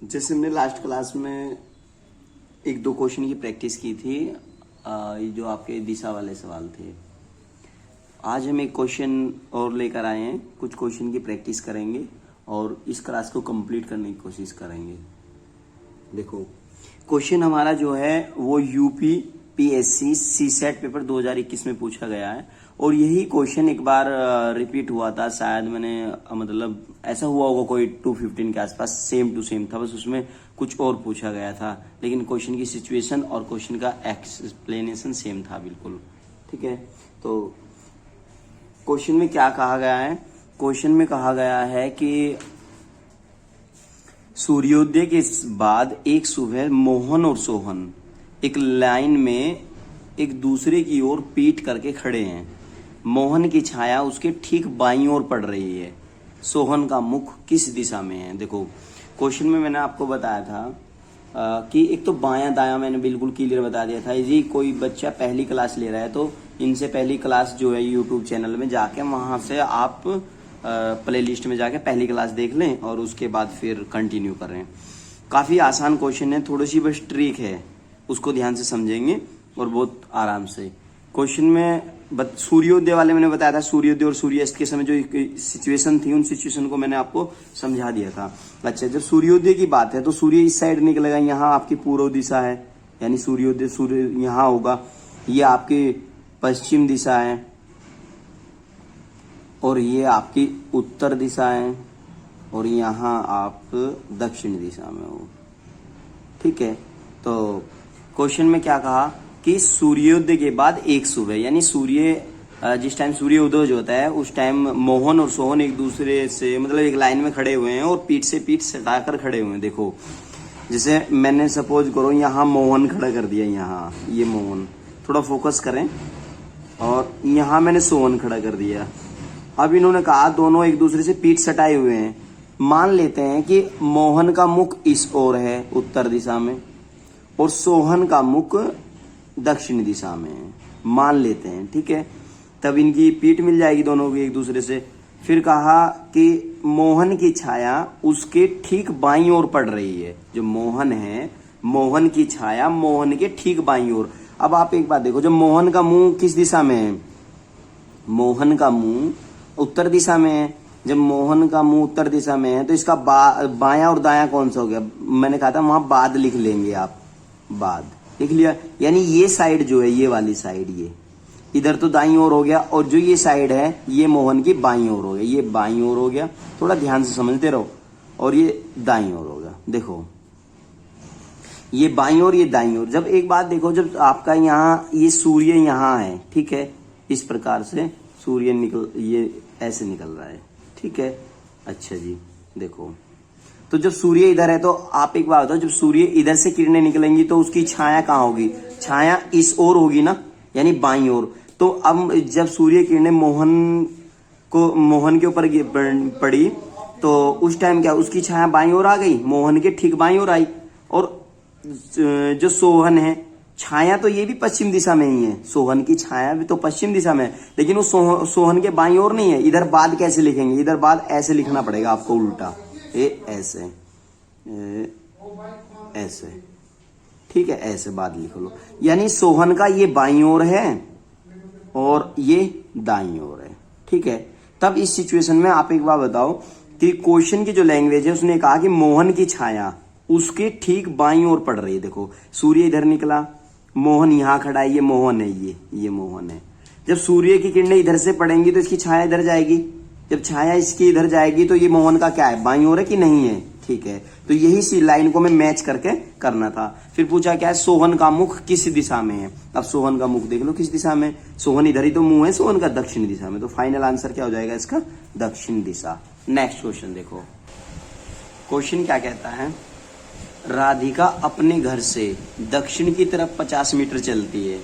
जैसे हमने last class में एक दो क्वेश्चन की प्रैक्टिस की थी, ये जो आपके दिशा वाले सवाल थे। आज हम एक क्वेश्चन और लेकर आए हैं, कुछ क्वेश्चन की प्रैक्टिस करेंगे और इस क्लास को कंप्लीट करने की कोशिश करेंगे। देखो क्वेश्चन हमारा जो है वो यूपी पीएससी सीसेट पेपर 2021 में पूछा गया है और यही क्वेश्चन एक बार रिपीट हुआ था। शायद मैंने मतलब ऐसा हुआ होगा कोई 215 के आसपास, सेम टू सेम था, बस उसमें कुछ और पूछा गया था, लेकिन क्वेश्चन की सिचुएशन और क्वेश्चन का एक्सप्लेनेशन सेम था बिल्कुल। ठीक है, तो क्वेश्चन में क्या कहा गया है? क्वेश्चन में कहा गया है कि सूर्योदय के बाद एक सुबह मोहन और सोहन एक लाइन में एक दूसरे की ओर पीठ करके खड़े हैं। मोहन की छाया उसके ठीक बाईं ओर पड़ रही है। सोहन का मुख किस दिशा में है? देखो क्वेश्चन में मैंने आपको बताया था कि एक तो बायां दायां मैंने बिल्कुल क्लियर बता दिया था। यदि कोई बच्चा पहली क्लास ले रहा है तो इनसे पहली क्लास जो है यूट्यूब चैनल में जाके वहां से आप प्ले लिस्ट में जाके पहली क्लास देख लें और उसके बाद फिर कंटिन्यू करें। काफी आसान क्वेश्चन है, थोड़ी सी बस ट्रिक है, उसको ध्यान से समझेंगे और बहुत आराम से। क्वेश्चन में सूर्योदय वाले मैंने बताया था, सूर्योदय और सूर्यास्त के समय जो सिचुएशन थी उन सिचुएशन को मैंने आपको समझा दिया था। अच्छा, जब सूर्योदय की बात है तो सूर्य इस साइड निकलेगा, यहाँ आपकी पूर्व दिशा है, यानी सूर्योदय सूर्य यहाँ होगा, ये आपकी पश्चिम दिशा है और ये आपकी उत्तर दिशा है और यहाँ आप दक्षिण दिशा में हो। ठीक है, तो क्वेश्चन में क्या कहा कि सूर्योदय के बाद एक सुबह, यानी सूर्य जिस टाइम सूर्य उदय जो होता है उस टाइम मोहन और सोहन एक दूसरे से मतलब एक लाइन में खड़े हुए हैं और पीठ से पीठ सटाकर खड़े हुए हैं। देखो जैसे मैंने सपोज करो यहाँ मोहन खड़ा कर दिया, यहाँ ये मोहन, थोड़ा फोकस करें, और यहाँ मैंने सोहन खड़ा कर दिया। अब इन्होंने कहा दोनों एक दूसरे से पीठ सटाए हुए हैं। मान लेते हैं कि मोहन का मुख इस ओर है उत्तर दिशा में और सोहन का मुख दक्षिण दिशा में है, मान लेते हैं। ठीक है, तब इनकी पीठ मिल जाएगी दोनों की एक दूसरे से। फिर कहा कि मोहन की छाया उसके ठीक बाईं ओर पड़ रही है। जो मोहन है, मोहन की छाया मोहन के ठीक बाईं ओर। अब आप एक बात देखो, जब मोहन का मुंह किस दिशा में है? मोहन का मुंह उत्तर दिशा में है। जब मोहन का मुंह उत्तर दिशा में है तो इसका बायां और दायां कौन सा हो गया? मैंने कहा था वहां बाद लिख लेंगे आप, बाद लिख लिया। यानी ये साइड जो है, ये वाली साइड, ये इधर तो दाईं ओर हो गया और जो ये साइड है ये मोहन की बाईं ओर हो गया, ये बाईं ओर हो गया। थोड़ा ध्यान से समझते रहो। और ये दाईं ओर होगा। देखो ये बाईं ओर, ये दाईं ओर। जब एक बात देखो, जब आपका यहाँ ये सूर्य यहाँ है, ठीक है, इस प्रकार से सूर्य ये ऐसे निकल रहा है। ठीक है, अच्छा जी, देखो तो जब सूर्य इधर है तो आप एक बात बताओ, जब सूर्य इधर से किरणें निकलेंगी तो उसकी छाया कहाँ होगी? छाया इस ओर होगी ना, यानी बाईं ओर। तो अब जब सूर्य किरणें मोहन के ऊपर पड़ी तो उस टाइम क्या उसकी छाया बाईं ओर आ गई, मोहन के ठीक बाईं ओर आई। और जो सोहन है, छाया तो ये भी पश्चिम दिशा में ही है, सोहन की छाया भी तो पश्चिम दिशा में है, लेकिन वो सोहन के बाईं ओर नहीं है। इधर बाद कैसे लिखेंगे? इधर बाद ऐसे लिखना पड़ेगा आपको, उल्टा, ये ऐसे ऐसे। ठीक है, ऐसे बाद लिख लो। यानी सोहन का ये बाईं ओर है और ये दाईं ओर है। ठीक है, तब इस सिचुएशन में आप एक बात बताओ कि क्वेश्चन की जो लैंग्वेज है उसने कहा कि मोहन की छाया उसके ठीक बाईं ओर पड़ रही है। देखो सूर्य इधर निकला, मोहन यहाँ खड़ा है, ये मोहन है, ये मोहन है। जब सूर्य की किरणें इधर से पड़ेंगी तो इसकी छाया इधर जाएगी। जब छाया इसकी इधर जाएगी तो ये मोहन का क्या है? बाईं ओर है कि नहीं है? ठीक है, तो यही सी लाइन को मैं मैच करके करना था। फिर पूछा क्या है? सोहन का मुख किस दिशा में है? अब सोहन का मुख देख लो किस दिशा में। सोहन इधर ही तो मुंह है सोहन का, दक्षिण दिशा में। तो फाइनल आंसर क्या हो जाएगा इसका? दक्षिण दिशा। नेक्स्ट क्वेश्चन देखो, क्वेश्चन क्या कहता है? राधिका अपने घर से दक्षिण की तरफ 50 मीटर चलती है।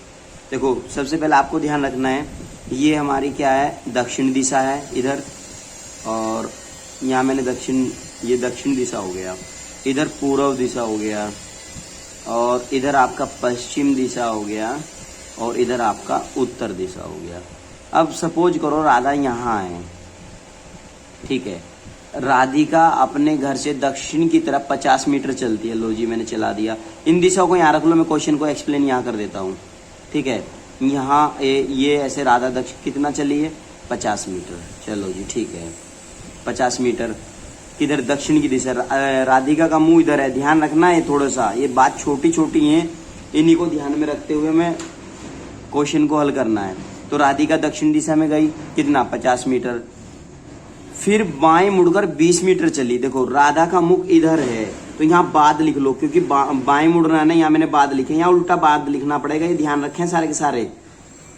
देखो सबसे पहले आपको ध्यान रखना है, ये हमारी क्या है? दक्षिण दिशा है इधर, और यहाँ मैंने ये दक्षिण दिशा हो गया, इधर पूर्व दिशा हो गया, और इधर आपका पश्चिम दिशा हो गया, और इधर आपका उत्तर दिशा हो गया। अब सपोज करो राधा यहाँ है, ठीक है, राधिका अपने घर से दक्षिण की तरफ 50 मीटर चलती है। लो जी मैंने चला दिया। इन दिशाओं को यहाँ रख लो, मैं क्वेश्चन को एक्सप्लेन यहाँ कर देता हूँ। ठीक है, यहाँ ये ऐसे राधा दक्षिण कितना चली है 50 मीटर। चलो जी ठीक है, 50 मीटर किधर दक्षिण की दिशा। राधिका का मुंह इधर है, ध्यान रखना है थोड़ा सा, ये बात छोटी छोटी है, इन्हीं को ध्यान में रखते हुए मैं क्वेश्चन को हल करना है। तो राधिका दक्षिण दिशा में गई कितना 50 मीटर, फिर बाएं मुड़कर 20 मीटर चली। देखो राधा का मुख इधर है तो यहाँ बाद लिख लो, क्योंकि बाएं मुड़ना है ना, यहाँ मैंने बाद लिखे, यहाँ उल्टा बाद लिखना पड़ेगा, ये ध्यान रखें सारे के सारे।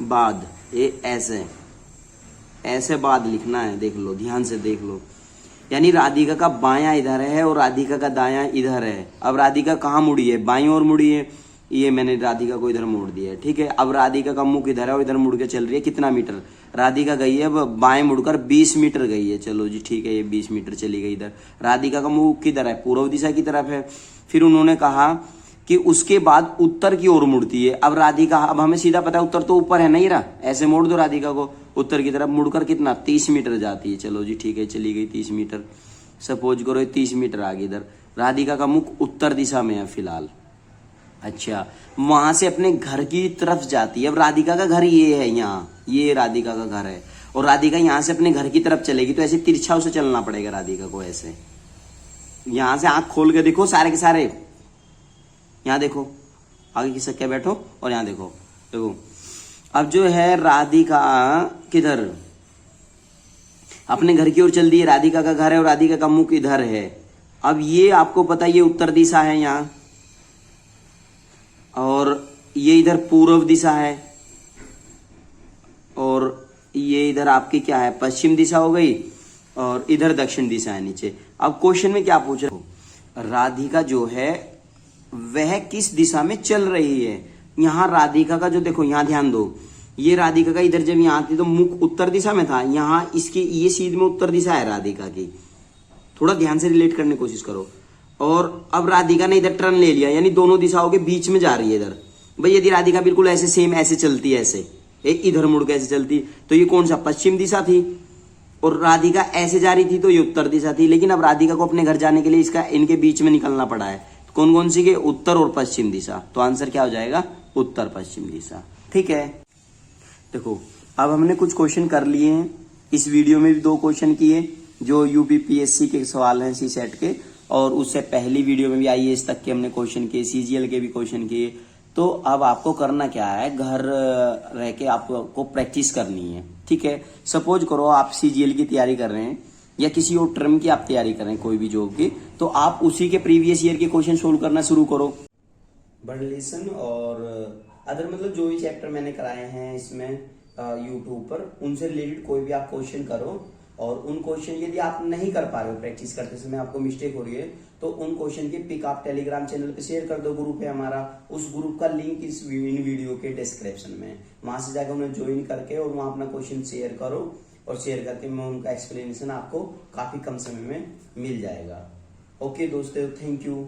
बाद ये ऐसे ऐसे बाद लिखना है, देख लो ध्यान से देख लो। यानी राधिका का बायां इधर है और राधिका का दायां इधर है। अब राधिका कहाँ मुड़ी है, बाईं ओर मुड़ी है, ये मैंने राधिका को इधर मोड़ दिया है। ठीक है, अब राधिका का मुख इधर है और इधर मुड़ के चल रही है कितना मीटर, राधिका गई है अब बाएं मुड़कर 20 मीटर गई है। चलो जी ठीक है, ये 20 मीटर चली गई इधर। राधिका का मुख किधर है, पूर्व दिशा की तरफ है। फिर उन्होंने कहा कि उसके बाद उत्तर की ओर मुड़ती है। अब राधिका, अब हमें सीधा पता है उत्तर तो ऊपर है नहीं रहा, ऐसे मोड़ दो राधिका को, उत्तर की तरफ मुड़कर कितना 30 मीटर जाती है। चलो जी ठीक है, चली गई 30 मीटर। सपोज करो 30 मीटर आगे इधर राधिका का मुख उत्तर दिशा में है फिलहाल। अच्छा, वहां से अपने घर की तरफ जाती है। अब राधिका का घर ये है, यहाँ ये राधिका का घर है और राधिका यहाँ से अपने घर की तरफ चलेगी, तो ऐसे तिरछा उसे चलना पड़ेगा राधिका को। ऐसे यहां से आंख खोल के देखो सारे के सारे, यहाँ देखो आगे की सके बैठो और यहाँ देखो। देखो अब जो है राधिका किधर अपने घर की ओर चल दी है, राधिका का घर है और राधिका का मुख इधर है। अब ये आपको पता है ये उत्तर दिशा है यहाँ, और ये इधर पूर्व दिशा है, और ये इधर आपकी क्या है पश्चिम दिशा हो गई, और इधर दक्षिण दिशा है नीचे। अब क्वेश्चन में क्या पूछ रहे हो, राधिका जो है वह किस दिशा में चल रही है। यहाँ राधिका का जो देखो, यहाँ ध्यान दो, ये राधिका का इधर जब यहाँ थी तो मुख उत्तर दिशा में था, यहाँ इसकी ये सीध में उत्तर दिशा है राधिका की। थोड़ा ध्यान से रिलेट करने की कोशिश करो। और अब राधिका ने इधर टर्न ले लिया, यानी दोनों दिशाओं के बीच में जा रही है इधर। भाई यदि राधिका बिल्कुल ऐसे सेम ऐसे चलती है, ऐसे इधर मुड़ के ऐसे चलती, तो ये कौन सा पश्चिम दिशा थी, और राधिका ऐसे जा रही थी तो ये उत्तर दिशा थी। लेकिन अब राधिका को अपने घर जाने के लिए इसका इनके बीच में निकलना पड़ा है। कौन कौन सी के, उत्तर और पश्चिम दिशा। तो आंसर क्या हो जाएगा, उत्तर पश्चिम दिशा। ठीक है, देखो अब हमने कुछ क्वेश्चन कर लिए हैं। इस वीडियो में भी 2 क्वेश्चन किए जो यूपीपीएससी के सवाल हैं सी सेट के, और उससे पहली वीडियो में भी आईएएस तक के हमने क्वेश्चन किए, सीजीएल के भी क्वेश्चन किए। तो अब आपको करना क्या है, घर रह के आपको प्रैक्टिस करनी है। ठीक है, सपोज करो आप सीजीएल की तैयारी कर रहे हैं या किसी और टर्म की आप तैयारी कर रहे हैं, कोई भी जॉब की, तो आप उसी के प्रीवियस ईयर के क्वेश्चन सोल्व करना शुरू करो। बर्डलेसन और अदर मतलब जो भी चैप्टर मैंने कराए हैं इसमें यूट्यूब पर, उनसे रिलेटेड कोई भी आप क्वेश्चन करो। और उन क्वेश्चन यदि आप नहीं कर पा रहे हो प्रैक्टिस करते समय, आपको मिस्टेक हो रही है, तो उन क्वेश्चन की पिक आप टेलीग्राम चैनल पे शेयर कर दो। ग्रुप है हमारा, उस ग्रुप का लिंक इस इन वीडियो के डिस्क्रिप्शन में, वहां से जाकर उन्हें ज्वाइन करके और वहां अपना क्वेश्चन शेयर करो, और शेयर करके मैं उनका एक्सप्लेनेशन आपको काफी कम समय में मिल जाएगा। ओके दोस्तों, थैंक यू।